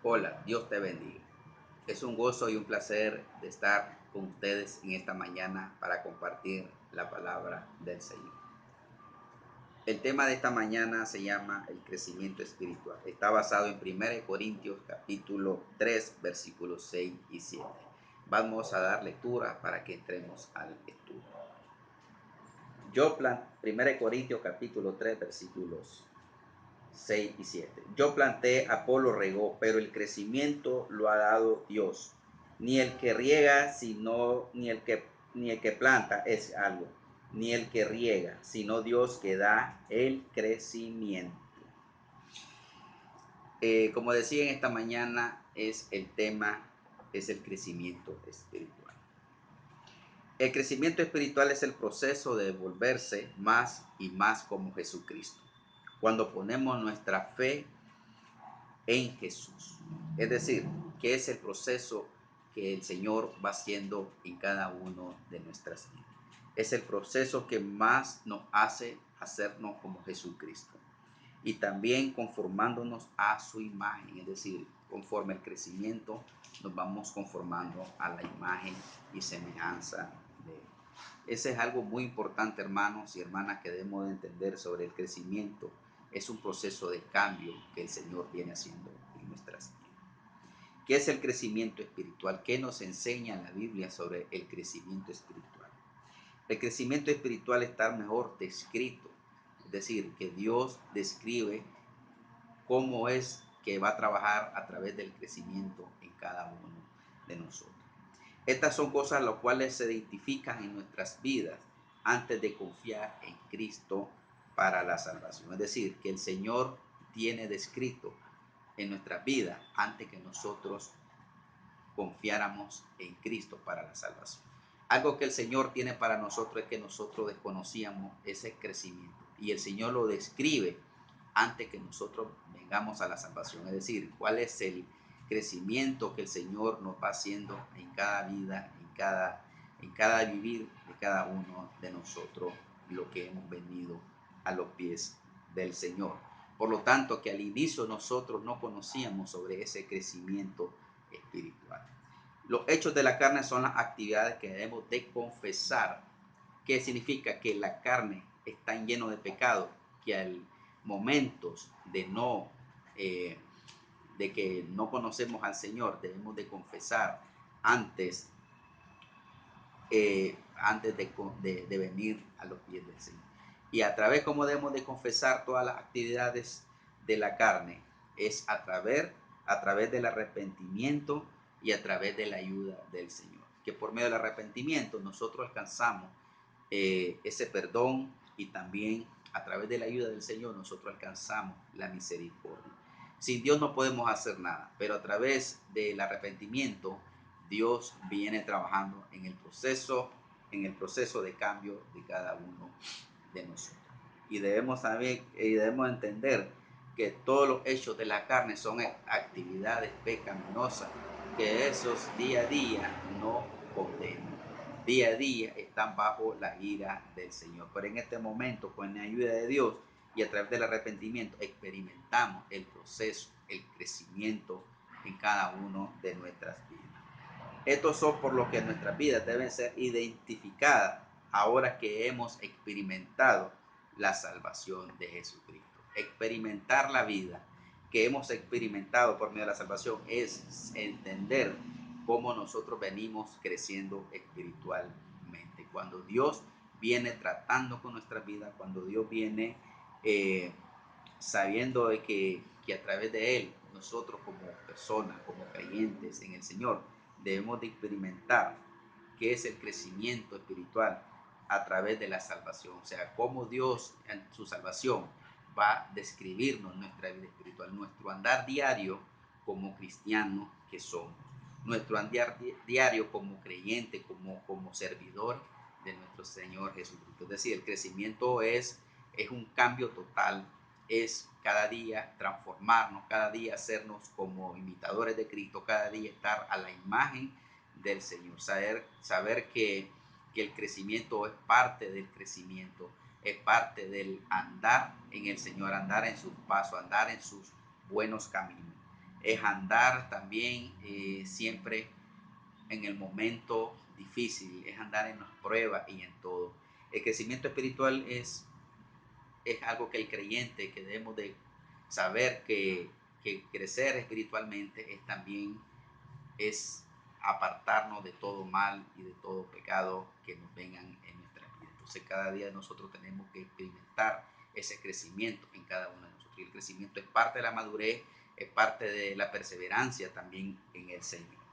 Hola, Dios te bendiga. Es un gozo y un placer de estar con ustedes en esta mañana para compartir la palabra del Señor. El tema de esta mañana se llama el crecimiento espiritual. Está basado en 1 Corintios capítulo 3 versículos 6 y 7. Vamos a dar lectura para que entremos al estudio. 1 Corintios capítulo 3 versículos 6 y 7. Yo planté, Apolo regó, pero el crecimiento lo ha dado Dios. Ni el que riega, sino ni el que planta es algo, ni el que riega, sino Dios que da el crecimiento. Como decía en esta mañana, el tema es el crecimiento espiritual. El crecimiento espiritual es el proceso de volverse más y más como Jesucristo. Cuando ponemos nuestra fe en Jesús. Es decir, que es el proceso que el Señor va haciendo en cada uno de nuestras vidas. Es el proceso que más nos hace hacernos como Jesucristo. Y también conformándonos a su imagen, es decir, conforme el crecimiento nos vamos conformando a la imagen y semejanza de Él. Ese es algo muy importante, hermanos y hermanas, que debemos de entender sobre el crecimiento. Es un proceso de cambio que el Señor viene haciendo en nuestras vidas. ¿Qué es el crecimiento espiritual? ¿Qué nos enseña la Biblia sobre el crecimiento espiritual? El crecimiento espiritual está mejor descrito, es decir, que Dios describe cómo es que va a trabajar a través del crecimiento en cada uno de nosotros. Estas son cosas las cuales se identifican en nuestras vidas antes de confiar en Cristo para la salvación. Es decir, que el Señor tiene descrito en nuestras vidas antes que nosotros confiáramos en Cristo para la salvación. Algo que el Señor tiene para nosotros es que nosotros desconocíamos ese crecimiento y el Señor lo describe antes que nosotros vengamos a la salvación. Es decir, cuál es el crecimiento que el Señor nos va haciendo en cada vida, en cada vivir de cada uno de nosotros, lo que hemos venido a los pies del Señor. Por lo tanto, que al inicio nosotros no conocíamos sobre ese crecimiento espiritual. Los hechos de la carne son las actividades que debemos de confesar. ¿Qué significa? Que la carne está lleno de pecado, que al momentos eh, de que no conocemos al Señor, debemos de confesar antes, antes de venir a los pies del Señor. Y a través, como debemos de confesar todas las actividades de la carne, es a través del arrepentimiento y a través de la ayuda del Señor. Que por medio del arrepentimiento nosotros alcanzamos ese perdón y también a través de la ayuda del Señor nosotros alcanzamos la misericordia. Sin Dios no podemos hacer nada, pero a través del arrepentimiento Dios viene trabajando en el proceso de cambio de cada uno de nosotros. Y debemos saber y debemos entender que todos los hechos de la carne son actividades pecaminosas, que esos día a día no condenan. Día a día están bajo la ira del Señor. Pero en este momento, con la ayuda de Dios y a través del arrepentimiento, experimentamos el proceso, el crecimiento en cada uno de nuestras vidas. Estos son por lo que nuestras vidas deben ser identificadas ahora que hemos experimentado la salvación de Jesucristo. Experimentar la vida que hemos experimentado por medio de la salvación es entender cómo nosotros venimos creciendo espiritualmente. Cuando Dios viene tratando con nuestras vidas, cuando Dios viene sabiendo de que a través de Él, nosotros como personas, como creyentes en el Señor, debemos de experimentar qué es el crecimiento espiritual a través de la salvación. O sea, cómo Dios en su salvación va a describirnos nuestra vida espiritual, nuestro andar diario como cristianos que somos, nuestro andar diario como creyente, como servidor de nuestro Señor Jesucristo. Es decir, el crecimiento es un cambio total, es cada día transformarnos, cada día hacernos como imitadores de Cristo, cada día estar a la imagen del Señor, saber que el crecimiento es parte del crecimiento, es parte del andar en el Señor, andar en sus pasos, andar en sus buenos caminos. es andar también siempre en el momento difícil, es andar en las pruebas y en todo. El crecimiento espiritual es algo que el creyente, que debemos de saber que crecer espiritualmente es también es apartarnos de todo mal y de todo pecado que nos vengan en nuestra vida. Entonces cada día nosotros tenemos que experimentar ese crecimiento en cada uno de nosotros. Y el crecimiento es parte de la madurez, es parte de la perseverancia también en el Señor.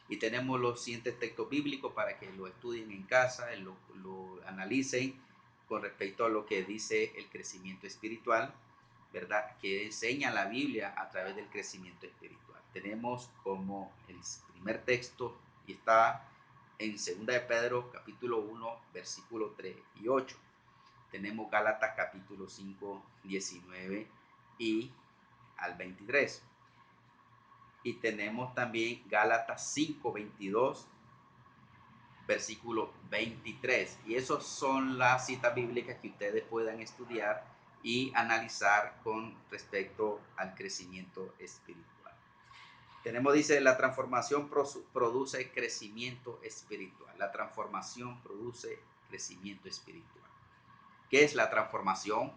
Y tenemos los siguientes textos bíblicos para que lo estudien en casa, lo analicen con respecto a lo que dice el crecimiento espiritual, ¿verdad? Que enseña la Biblia a través del crecimiento espiritual. Tenemos como el primer texto y está en 2 de Pedro capítulo 1 versículo 3 y 8. Tenemos Gálatas capítulo 5 19 y al 23. Y tenemos también Gálatas 5 22 versículo 23. Y esas son las citas bíblicas que ustedes puedan estudiar y analizar con respecto al crecimiento espiritual. Tenemos, dice, la transformación produce crecimiento espiritual. La transformación produce crecimiento espiritual. ¿Qué es la transformación?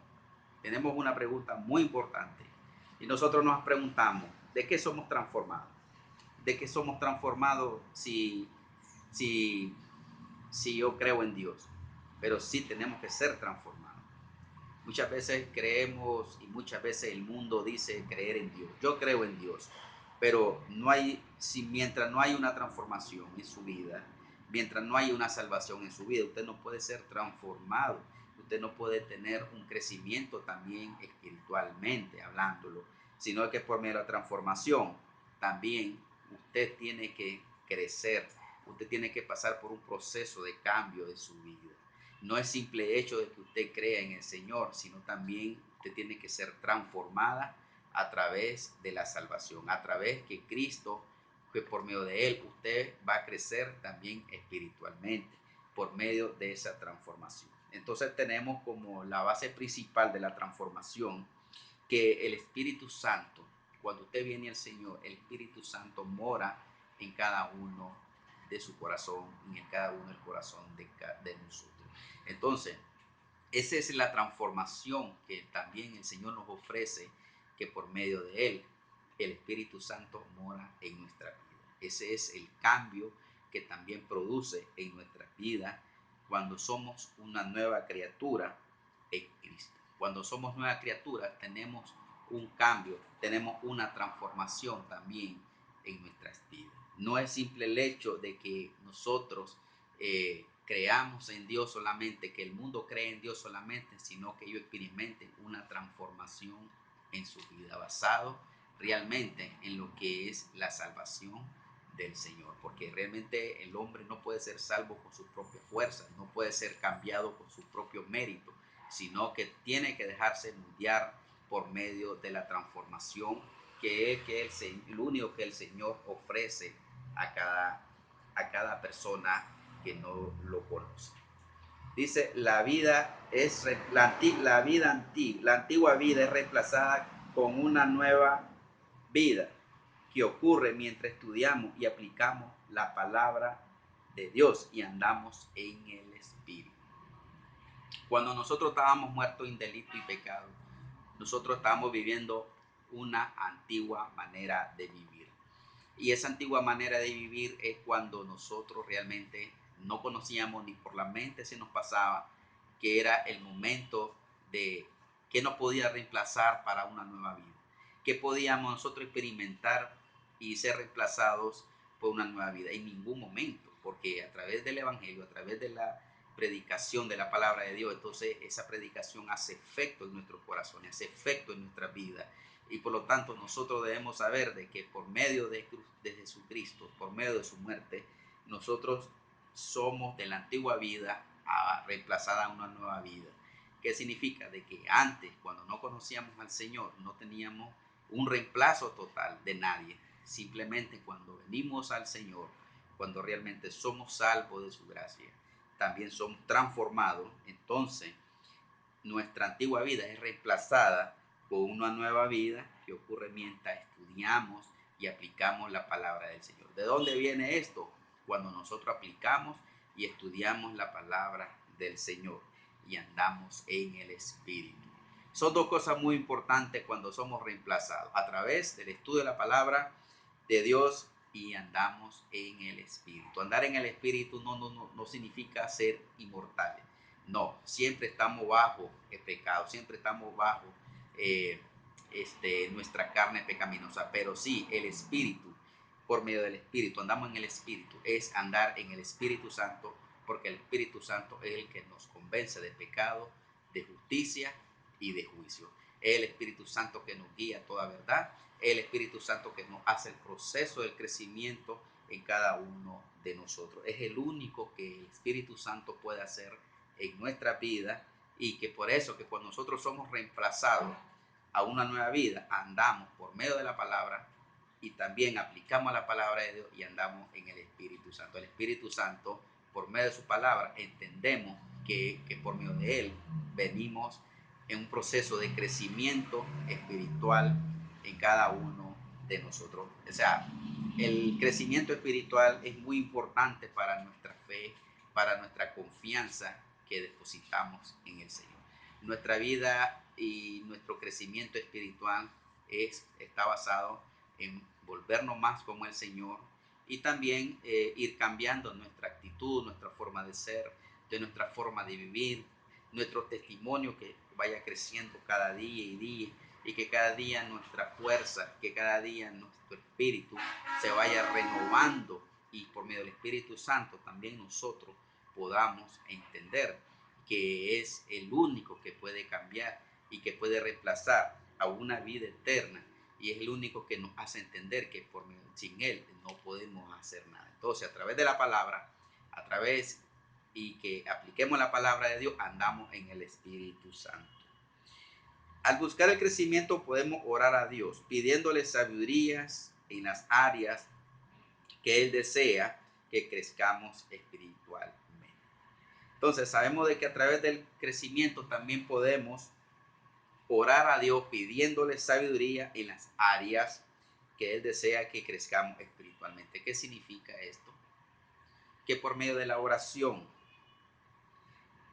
Tenemos una pregunta muy importante. Y nosotros nos preguntamos, ¿de qué somos transformados? ¿De qué somos transformados si si yo creo en Dios? Pero sí tenemos que ser transformados. Muchas veces creemos y muchas veces el mundo dice creer en Dios. Yo creo en Dios, pero no hay, si mientras no hay una transformación en su vida, mientras no hay una salvación en su vida, usted no puede ser transformado. Usted no puede tener un crecimiento también espiritualmente hablándolo, sino que por medio de la transformación también usted tiene que crecer. Usted tiene que pasar por un proceso de cambio de su vida. No es simple hecho de que usted crea en el Señor, sino también usted tiene que ser transformada a través de la salvación, a través que Cristo, que por medio de Él usted va a crecer también espiritualmente, por medio de esa transformación. Entonces tenemos como la base principal de la transformación que el Espíritu Santo, cuando usted viene al Señor, el Espíritu Santo mora en cada uno de su corazón y en cada uno del corazón de nosotros. Entonces, esa es la transformación que también el Señor nos ofrece, que por medio de Él, el Espíritu Santo mora en nuestra vida. Ese es el cambio que también produce en nuestra vida cuando somos una nueva criatura en Cristo. Cuando somos nueva criatura tenemos un cambio, tenemos una transformación también en nuestras vidas. No es simple el hecho de que nosotros creamos en Dios solamente, que el mundo cree en Dios solamente, sino que ellos experimenten una transformación en su vida, basado realmente en lo que es la salvación del Señor, porque realmente el hombre no puede ser salvo con sus propias fuerzas, no puede ser cambiado con sus propios méritos, sino que tiene que dejarse moldear por medio de la transformación que es el único que el Señor ofrece a cada persona que no lo conoce. Dice, la vida es la antigua vida es reemplazada con una nueva vida que ocurre mientras estudiamos y aplicamos la palabra de Dios y andamos en el Espíritu. Cuando nosotros estábamos muertos en delito y pecado, nosotros estábamos viviendo una antigua manera de vivir. Y esa antigua manera de vivir es cuando nosotros realmente no conocíamos ni por la mente se nos pasaba que era el momento de que nos podía reemplazar para una nueva vida. Que podíamos nosotros experimentar y ser reemplazados por una nueva vida. En ningún momento, porque a través del Evangelio, a través de la predicación de la palabra de Dios, entonces esa predicación hace efecto en nuestros corazones, hace efecto en nuestra vida. Y por lo tanto nosotros debemos saber de que por medio de Jesucristo, por medio de su muerte, nosotros somos de la antigua vida reemplazada a una nueva vida. ¿Qué significa? De que antes, cuando no conocíamos al Señor, no teníamos un reemplazo total de nadie. Simplemente cuando venimos al Señor, cuando realmente somos salvos de su gracia, también somos transformados, entonces nuestra antigua vida es reemplazada con una nueva vida que ocurre mientras estudiamos, y aplicamos la palabra del Señor. ¿De dónde viene esto? Cuando nosotros aplicamos y estudiamos la palabra del Señor y andamos en el Espíritu. Son dos cosas muy importantes cuando somos reemplazados, a través del estudio de la palabra de Dios y andamos en el Espíritu. Andar en el Espíritu no significa ser inmortales. No, siempre estamos bajo el pecado, siempre estamos bajo eh, nuestra carne pecaminosa, pero sí el Espíritu, por medio del Espíritu, andamos en el Espíritu, es andar en el Espíritu Santo, porque el Espíritu Santo es el que nos convence de pecado, de justicia y de juicio. Es el Espíritu Santo que nos guía a toda verdad, es el Espíritu Santo que nos hace el proceso del crecimiento en cada uno de nosotros. Es el único que el Espíritu Santo puede hacer en nuestra vida, y que por eso que cuando nosotros somos reemplazados a una nueva vida, andamos por medio de la palabra y también aplicamos la palabra de Dios y andamos en el Espíritu Santo. El Espíritu Santo, por medio de su palabra, entendemos que por medio de él venimos en un proceso de crecimiento espiritual en cada uno de nosotros. O sea, el crecimiento espiritual es muy importante para nuestra fe, para nuestra confianza que depositamos en el Señor. Nuestra vida y nuestro crecimiento espiritual está basado en volvernos más como el Señor y también ir cambiando nuestra actitud, nuestra forma de ser, de nuestra forma de vivir, nuestro testimonio que vaya creciendo cada día y día, y que cada día nuestra fuerza, que cada día nuestro espíritu se vaya renovando, y por medio del Espíritu Santo también nosotros podamos entender que es el único que puede cambiar y que puede reemplazar a una vida eterna, y es el único que nos hace entender que sin él no podemos hacer nada. Entonces, a través de la palabra, a través y que apliquemos la palabra de Dios, andamos en el Espíritu Santo. Al buscar el crecimiento podemos orar a Dios pidiéndole sabidurías en las áreas que Él desea que crezcamos espiritualmente. Entonces sabemos de que a través del crecimiento también podemos orar a Dios pidiéndole sabiduría en las áreas que Él desea que crezcamos espiritualmente. ¿Qué significa esto? Que por medio de la oración,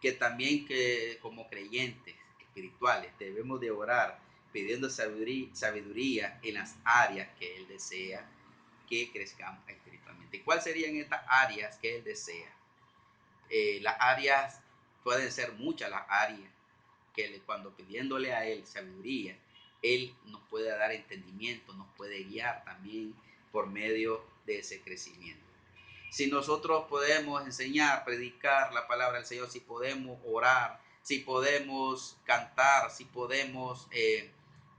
que también que como creyentes espirituales debemos de orar pidiendo sabiduría en las áreas que Él desea que crezcamos espiritualmente. ¿Cuáles serían estas áreas que Él desea? Las áreas pueden ser muchas, las áreas que cuando pidiéndole a Él sabiduría, Él nos puede dar entendimiento, nos puede guiar también por medio de ese crecimiento. Si nosotros podemos enseñar, predicar la palabra del Señor, si podemos orar, si podemos cantar, si podemos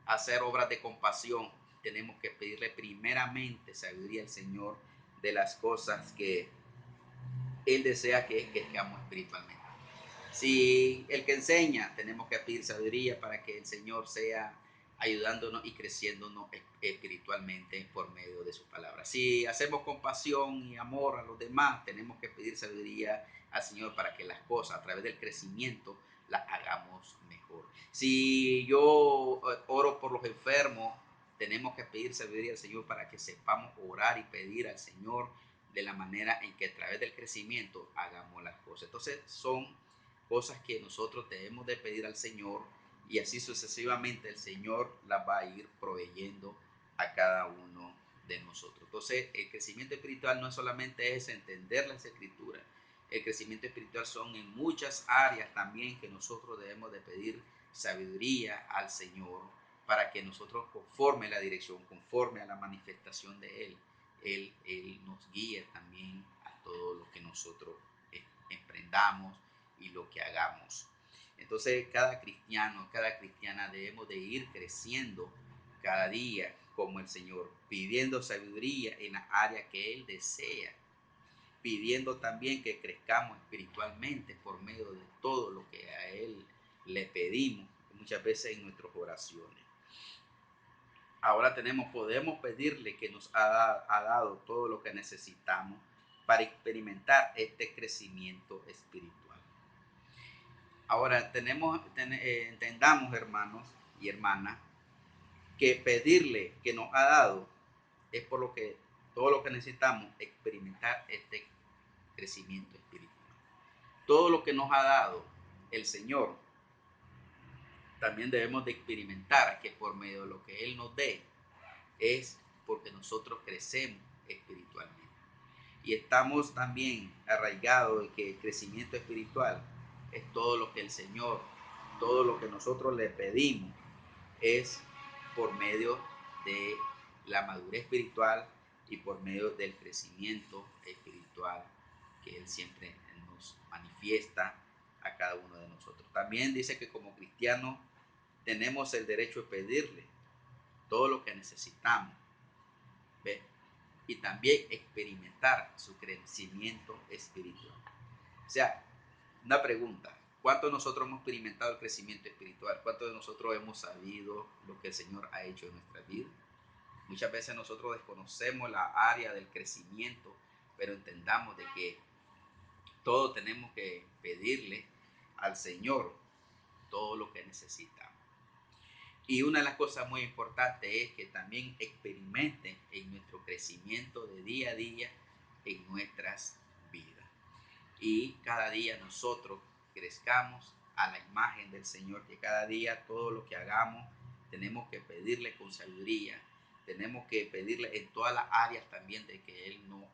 hacer obras de compasión, tenemos que pedirle primeramente sabiduría al Señor de las cosas que Él desea que hagamos espiritualmente. Si el que enseña, tenemos que pedir sabiduría para que el Señor sea ayudándonos y creciéndonos espiritualmente por medio de su palabra. Si hacemos compasión y amor a los demás, tenemos que pedir sabiduría al Señor para que las cosas a través del crecimiento las hagamos mejor. Si yo oro por los enfermos, tenemos que pedir sabiduría al Señor para que sepamos orar y pedir al Señor de la manera en que a través del crecimiento hagamos las cosas. Entonces son cosas que nosotros debemos de pedir al Señor, y así sucesivamente el Señor las va a ir proveyendo a cada uno de nosotros. Entonces el crecimiento espiritual no solamente es entender las escrituras, el crecimiento espiritual son en muchas áreas también que nosotros debemos de pedir sabiduría al Señor para que nosotros, conforme a la dirección, conforme a la manifestación de Él nos guíe también a todo lo que nosotros emprendamos y lo que hagamos. Entonces cada cristiano, cada cristiana debemos de ir creciendo cada día como el Señor, pidiendo sabiduría en la área que Él desea, pidiendo también que crezcamos espiritualmente por medio de todo lo que a Él le pedimos, muchas veces en nuestras oraciones. Ahora podemos pedirle que nos ha dado todo lo que necesitamos para experimentar este crecimiento espiritual. Ahora entendamos, hermanos y hermanas, que pedirle que nos ha dado es por lo que todo lo que necesitamos experimentar este crecimiento espiritual. Todo lo que nos ha dado el Señor, también debemos de experimentar que por medio de lo que Él nos dé, es porque nosotros crecemos espiritualmente. Y estamos también arraigados de que el crecimiento espiritual es todo lo que el Señor, todo lo que nosotros le pedimos, es por medio de la madurez espiritual y por medio del crecimiento espiritual que Él siempre nos manifiesta a cada uno de nosotros. También dice que como cristianos tenemos el derecho de pedirle todo lo que necesitamos, ¿ve? Y también experimentar su crecimiento espiritual. O sea, una pregunta, ¿cuántos de nosotros hemos experimentado el crecimiento espiritual? ¿Cuántos de nosotros hemos sabido lo que el Señor ha hecho en nuestra vida? Muchas veces nosotros desconocemos la área del crecimiento, pero entendamos de que todos tenemos que pedirle al Señor todo lo que necesitamos. Y una de las cosas muy importantes es que también experimenten en nuestro crecimiento de día a día en nuestras vidas. Y cada día nosotros crezcamos a la imagen del Señor, que cada día todo lo que hagamos tenemos que pedirle con sabiduría, tenemos que pedirle en todas las áreas también de que Él nos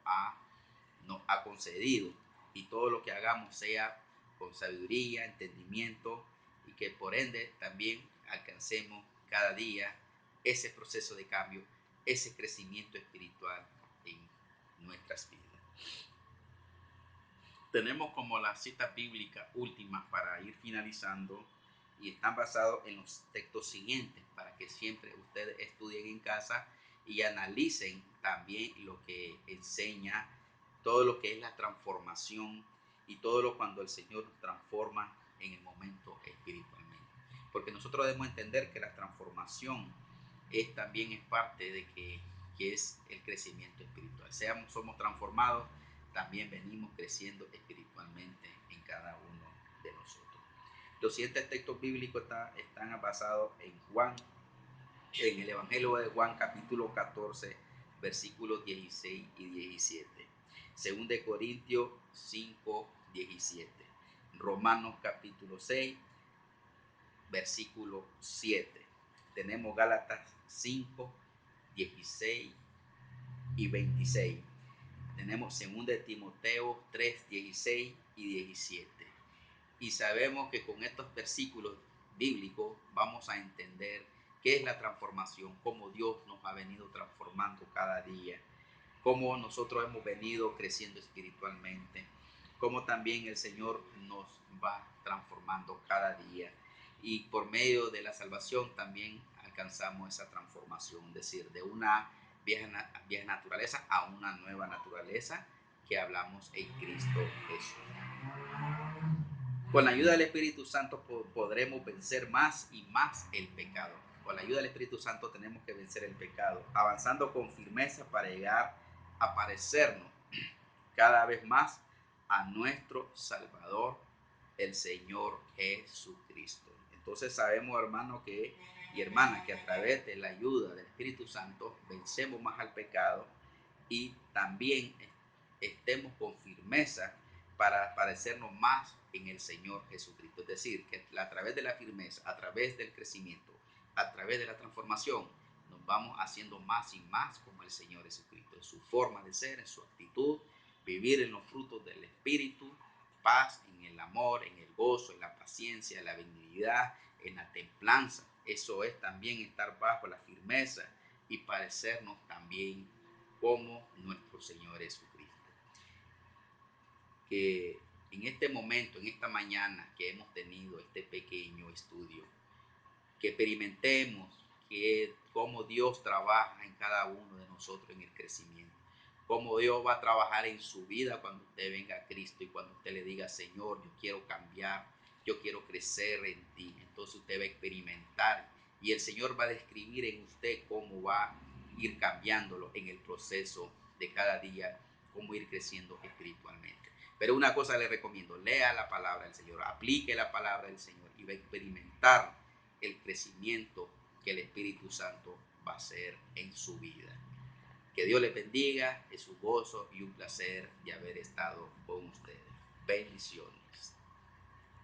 ha concedido, y todo lo que hagamos sea con sabiduría, entendimiento, y que por ende también alcancemos cada día ese proceso de cambio, ese crecimiento espiritual en nuestras vidas. Tenemos como las citas bíblicas últimas para ir finalizando, y están basados en los textos siguientes para que siempre ustedes estudien en casa y analicen también lo que enseña todo lo que es la transformación y todo lo cuando el Señor nos transforma en el momento espiritualmente. Porque nosotros debemos entender que la transformación también es parte de que es el crecimiento espiritual. Somos transformados, también venimos creciendo espiritualmente en cada uno de nosotros. Los siguientes textos bíblicos están basados en Juan, en el Evangelio de Juan, capítulo 14, versículos 16 y 17. Según de Corintios 5, 17. Romanos capítulo 6, versículo 7. Tenemos Gálatas 5, 16 y 26. Tenemos 2 de Timoteo 3, 16 y 17. Y sabemos que con estos versículos bíblicos vamos a entender qué es la transformación, cómo Dios nos ha venido transformando cada día, cómo nosotros hemos venido creciendo espiritualmente, cómo también el Señor nos va transformando cada día. Y por medio de la salvación también alcanzamos esa transformación, es decir, de una vieja naturaleza a una nueva naturaleza que hablamos en Cristo Jesús. Con la ayuda del Espíritu Santo podremos vencer más y más el pecado. Con la ayuda del Espíritu Santo tenemos que vencer el pecado, avanzando con firmeza para llegar a parecernos cada vez más a nuestro Salvador, el Señor Jesucristo. Entonces sabemos, hermano y hermana, que a través de la ayuda del Espíritu Santo vencemos más al pecado, y también estemos con firmeza para parecernos más en el Señor Jesucristo. Es decir, que a través de la firmeza, a través del crecimiento, a través de la transformación, nos vamos haciendo más y más como el Señor Jesucristo, en su forma de ser, en su actitud, vivir en los frutos del Espíritu, paz, en el amor, en el gozo, en la paciencia, en la benignidad, en la templanza. Eso es también estar bajo la firmeza y parecernos también como nuestro Señor Jesucristo. Que en este momento, en esta mañana que hemos tenido este pequeño estudio, que experimentemos cómo Dios trabaja en cada uno de nosotros en el crecimiento, cómo Dios va a trabajar en su vida cuando usted venga a Cristo y cuando usted le diga: Señor, yo quiero cambiar, yo quiero crecer en ti. Entonces usted va a experimentar y el Señor va a describir en usted cómo va a ir cambiándolo en el proceso de cada día, cómo ir creciendo espiritualmente. Pero una cosa le recomiendo: lea la palabra del Señor, aplique la palabra del Señor y va a experimentar el crecimiento que el Espíritu Santo va a hacer en su vida. Que Dios les bendiga, es un gozo y un placer de haber estado con ustedes. Bendiciones.